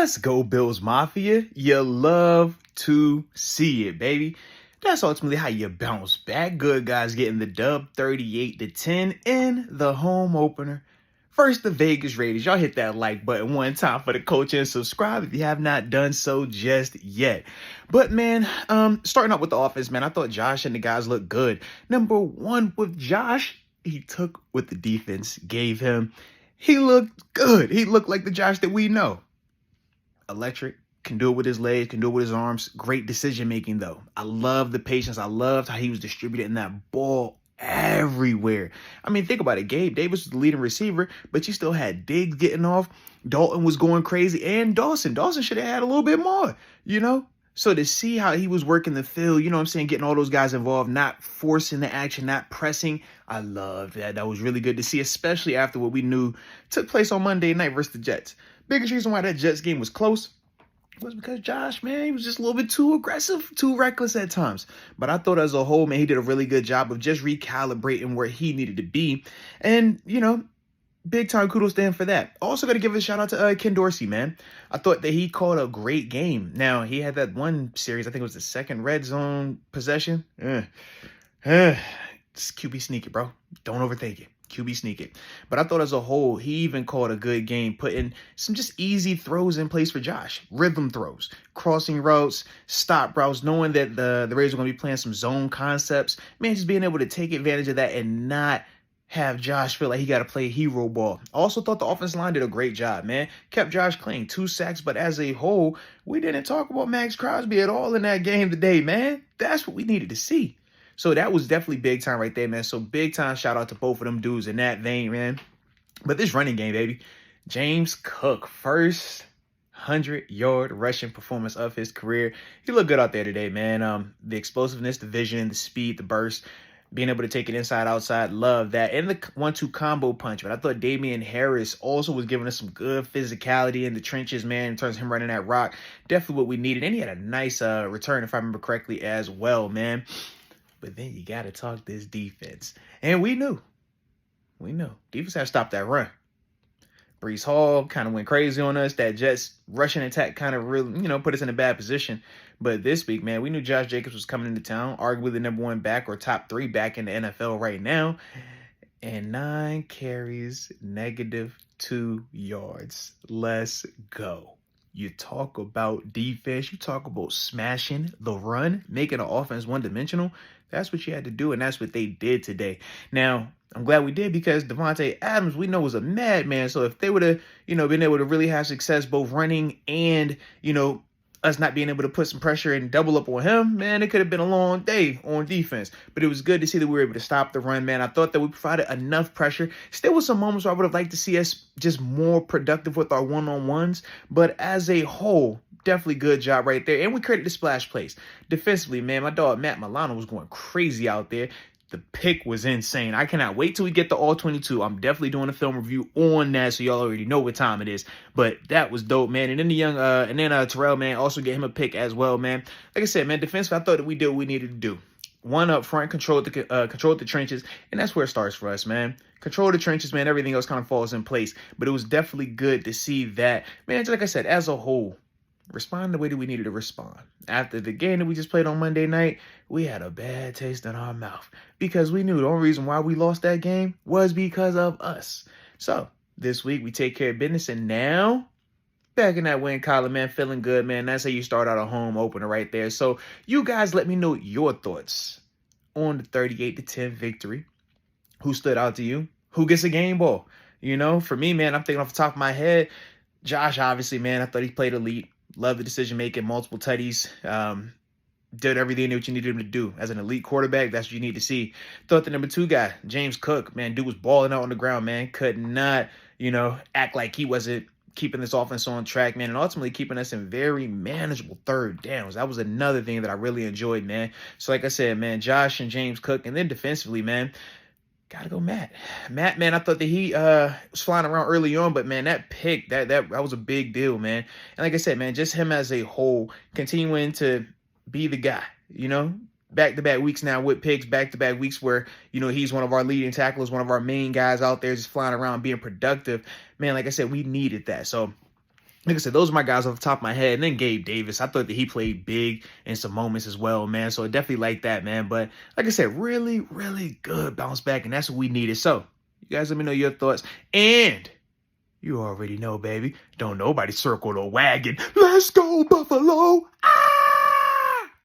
Let's go, Bills Mafia. You love to see it, baby. That's ultimately how you bounce back. Good guys getting the dub 38-10 in the home opener. First, the Vegas Raiders. Y'all hit that like button one time for the coach and subscribe if you have not done so just yet. But, man, starting out with the offense, man, I thought Josh and the guys looked good. Number one with Josh, he took what the defense gave him. He looked good. He looked like the Josh that we know. Electric, can do it with his legs, can do it with his arms. Great decision making, though. I love the patience. I loved how he was distributing that ball everywhere. I mean, think about it. Gabe Davis was the leading receiver, but you still had Diggs getting off. Dalton was going crazy, and Dawson should have had a little bit more, So to see how he was working the field, getting all those guys involved, not forcing the action, not pressing, I love that. That was really good to see, especially after what we knew took place on Monday night versus the Jets. Biggest reason why that Jets game was close was because Josh, man, he was just a little bit too aggressive, too reckless at times. But I thought as a whole, man, he did a really good job of just recalibrating where he needed to be. And, big time kudos to him for that. Also got to give a shout out to Ken Dorsey, man. I thought that he called a great game. Now, he had that one series, I think it was the second red zone possession. It's QB sneaky, bro. Don't overthink it. QB sneaky. But I thought as a whole, he even called a good game, putting some just easy throws in place for Josh. Rhythm throws, crossing routes, stop routes, knowing that the Raiders are going to be playing some zone concepts. Man, just being able to take advantage of that and not have Josh feel like he got to play hero ball. I also thought the offensive line did a great job, man. Kept Josh clean, 2 sacks, but as a whole, we didn't talk about Max Crosby at all in that game today, man. That's what we needed to see. So that was definitely big time right there, man. So big time shout out to both of them dudes in that vein, man. But this running game, baby. James Cook, first 100-yard rushing performance of his career. He looked good out there today, man. The explosiveness, the vision, the speed, the burst, being able to take it inside, outside, love that. And the 1-2 combo punch, but I thought Damian Harris also was giving us some good physicality in the trenches, man, in terms of him running that rock. Definitely what we needed. And he had a nice return, if I remember correctly, as well, man. But then you got to talk this defense. And we knew. Defense had to stop that run. Breece Hall kind of went crazy on us. That Jets rushing attack kind of really, put us in a bad position. But this week, man, we knew Josh Jacobs was coming into town, arguably the number 1 back or top 3 back in the NFL right now. And 9 carries, -2 yards. Let's go. You talk about defense. You talk about smashing the run, making the offense one-dimensional. That's what you had to do, and that's what they did today. Now, I'm glad we did because Devontae Adams, we know, was a madman. So if they would have, been able to really have success both running and, us not being able to put some pressure and double up on him, man, it could have been a long day on defense. But it was good to see that we were able to stop the run, man. I thought that we provided enough pressure. Still was some moments where I would have liked to see us just more productive with our one-on-ones. But as a whole, definitely good job right there. And we created the splash plays. Defensively, man, my dog Matt Milano was going crazy out there. The pick was insane. I cannot wait till we get the all 22. I'm definitely doing a film review on that, so y'all already know what time it is. But that was dope, man. And then Terrell, man, also get him a pick as well, man. Like I said, man, defensively, I thought that we did what we needed to do. One up front, control the trenches, and that's where it starts for us, man. Control the trenches, man. Everything else kind of falls in place. But it was definitely good to see that, man. Just like I said, as a whole, respond the way that we needed to respond. After the game that we just played on Monday night, we had a bad taste in our mouth because we knew the only reason why we lost that game was because of us. So this week we take care of business, and now back in that win column, man, feeling good, man. That's how you start out a home opener right there. So you guys let me know your thoughts on the 38-10 victory. Who stood out to you? Who gets a game ball? For me, man, I'm thinking off the top of my head, Josh, obviously, man, I thought he played elite. Love the decision-making, multiple tutties. Did everything that you needed him to do. As an elite quarterback, that's what you need to see. Thought the number 2 guy, James Cook, man, dude was balling out on the ground, man. Could not, act like he wasn't keeping this offense on track, man, and ultimately keeping us in very manageable third downs. That was another thing that I really enjoyed, man. So like I said, man, Josh and James Cook, and then defensively, man, gotta go Matt. Matt, man, I thought that he was flying around early on, but, man, that pick, that was a big deal, man. And like I said, man, just him as a whole, continuing to be the guy, back-to-back weeks now with picks, back-to-back weeks where, he's one of our leading tacklers, one of our main guys out there just flying around being productive. Man, like I said, we needed that. So like I said, those are my guys off the top of my head. And then Gabe Davis, I thought that he played big in some moments as well, man. So I definitely like that, man. But like I said, really, really good bounce back. And that's what we needed. So you guys let me know your thoughts. And you already know, baby. Don't nobody circle the wagon. Let's go, Buffalo. Ah!